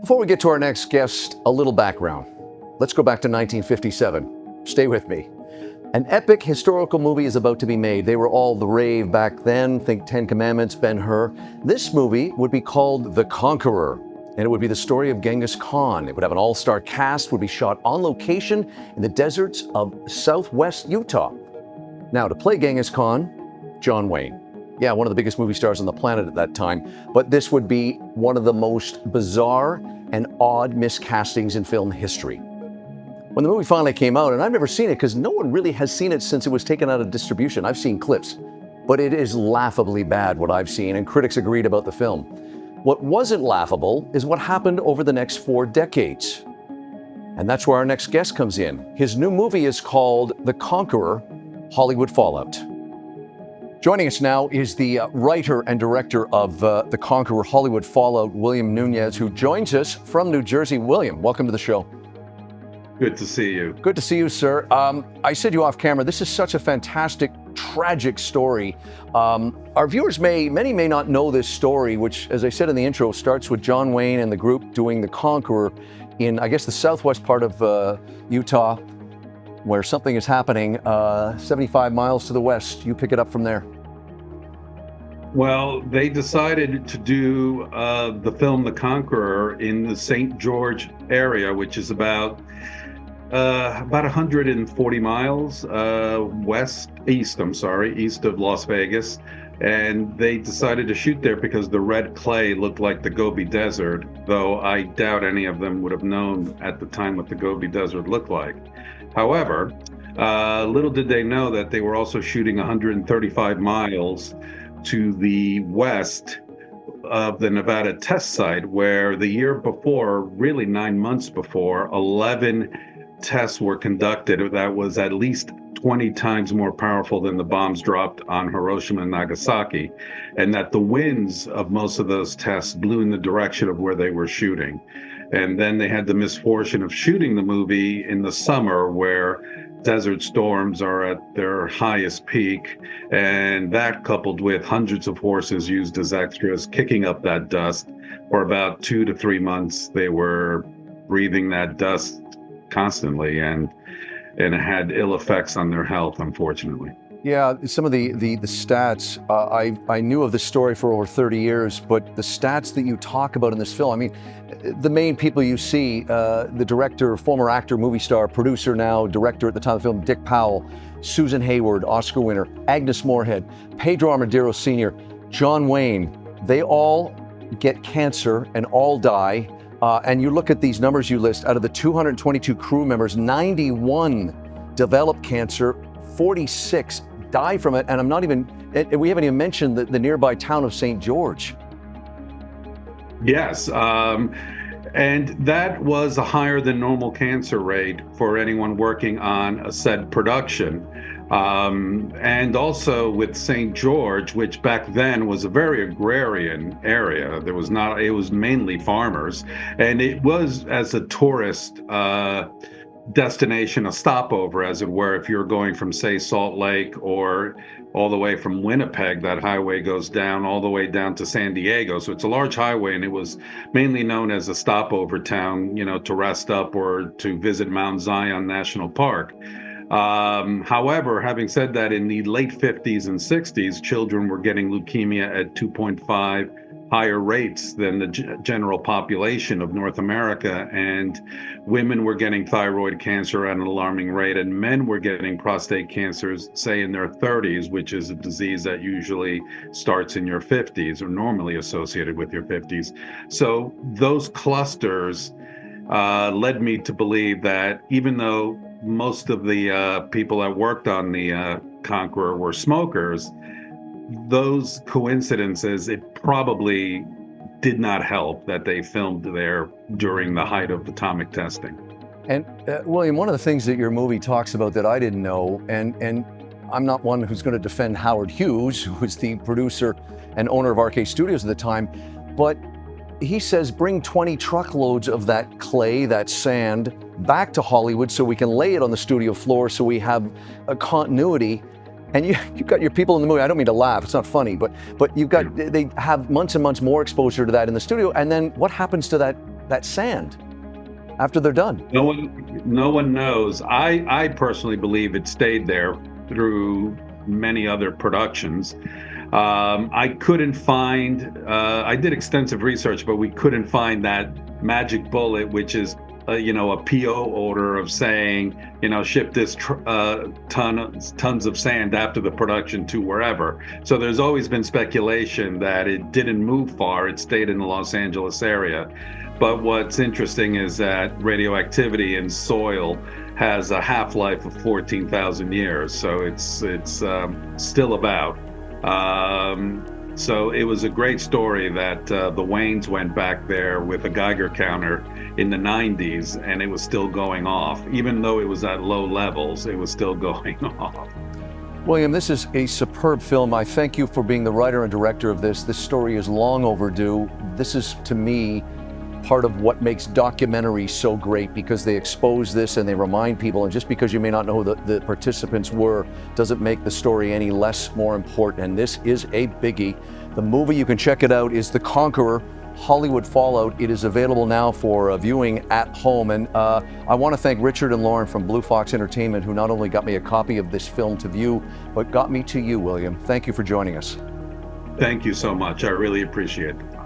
Before we get to our next guest, a little background. Let's go back to 1957. Stay with me. An epic historical movie is about to be made. They were all the rave back then. Think Ten Commandments, Ben-Hur. This movie would be called The Conqueror, and it would be the story of Genghis Khan. It would have an all-star cast, would be shot on location in the deserts of southwest Utah. Now, to play Genghis Khan, John Wayne. Yeah, one of the biggest movie stars on the planet at that time. But this would be one of the most bizarre and odd miscastings in film history. When the movie finally came out, and I've never seen it because no one really has seen it since it was taken out of distribution. I've seen clips, but it is laughably bad what I've seen, and critics agreed about the film. What wasn't laughable is what happened over the next 4 decades. And that's where our next guest comes in. His new movie is called The Conqueror, Hollywood Fallout. Joining us now is the writer and director of The Conqueror, Hollywood Fallout, William Nunez, who joins us from New Jersey. William, welcome to the show. Good to see you. Good to see you, sir. I said you off camera, this is such a fantastic, tragic story. Our viewers many may not know this story, which, as I said in the intro, starts with John Wayne and the group doing The Conqueror in, I guess, the southwest part of Utah, where something is happening 75 miles to the west. You pick it up from there. Well, they decided to do the film The Conqueror in the St. George area, which is about 140 miles east of Las Vegas. And they decided to shoot there because the red clay looked like the Gobi Desert, though I doubt any of them would have known at the time what the Gobi Desert looked like. However, little did they know that they were also shooting 135 miles to the west of the Nevada test site, where the year before, really 9 months before, 11 tests were conducted that was at least 20 times more powerful than the bombs dropped on Hiroshima and Nagasaki, and that the winds of most of those tests blew in the direction of where they were shooting. And then they had the misfortune of shooting the movie in the summer, where desert storms are at their highest peak, and that, coupled with hundreds of horses used as extras kicking up that dust, for about 2 to 3 months they were breathing that dust constantly, and it had ill effects on their health, unfortunately. Yeah, some of the stats, I knew of this story for over 30 years, but the stats that you talk about in this film, I mean, the main people you see, the director, former actor, movie star, producer now, director at the time of the film, Dick Powell, Susan Hayward, Oscar winner, Agnes Moorehead, Pedro Armadillo Sr., John Wayne, they all get cancer and all die. And you look at these numbers you list, out of the 222 crew members, 91 develop cancer, 46 die from it, and we haven't even mentioned the nearby town of St. George. Yes, and that was a higher than normal cancer rate for anyone working on a said production. And also with St. George, which back then was a very agrarian area. It was mainly farmers, and it was, as a tourist destination, a stopover, as it were. If you're going from, say, Salt Lake, or all the way from Winnipeg, that highway goes down all the way down to San Diego. So it's a large highway, and it was mainly known as a stopover town, to rest up or to visit Mount Zion National Park. However, having said that, in the late 50s and 60s, children were getting leukemia at 2.5 higher rates than the general population of North America, and women were getting thyroid cancer at an alarming rate, and men were getting prostate cancers, say, in their 30s, which is a disease that usually starts in your 50s, or normally associated with your 50s. So those clusters led me to believe that even though most of the people that worked on the Conqueror were smokers, those coincidences, it probably did not help that they filmed there during the height of atomic testing. And William, one of the things that your movie talks about that I didn't know, and I'm not one who's going to defend Howard Hughes, who was the producer and owner of RK Studios at the time, but he says bring 20 truckloads of that clay, that sand, back to Hollywood so we can lay it on the studio floor so we have a continuity. And you've got your people in the movie. I don't mean to laugh, it's not funny, but they have months and months more exposure to that in the studio. And then what happens to that that sand after they're done? No one knows. I personally believe it stayed there through many other productions. I couldn't find. I did extensive research, but we couldn't find that magic bullet, which is a PO order of saying, ship this tons of sand after the production to wherever. So there's always been speculation that it didn't move far; it stayed in the Los Angeles area. But what's interesting is that radioactivity in soil has a half-life of 14,000 years, so it's still about. So it was a great story that the Waynes went back there with a Geiger counter in the 90s, and it was still going off. Even though it was at low levels, it was still going off. William, this is a superb film. I thank you for being the writer and director of this. This story is long overdue. This is, to me, part of what makes documentaries so great, because they expose this and they remind people, and just because you may not know who the participants were doesn't make the story any less more important. And this is a biggie. The movie, you can check it out, is The Conqueror, Hollywood Fallout. It is available now for viewing at home. And I want to thank Richard and Lauren from Blue Fox Entertainment, who not only got me a copy of this film to view, but got me to you, William. Thank you for joining us. Thank you so much. I really appreciate it.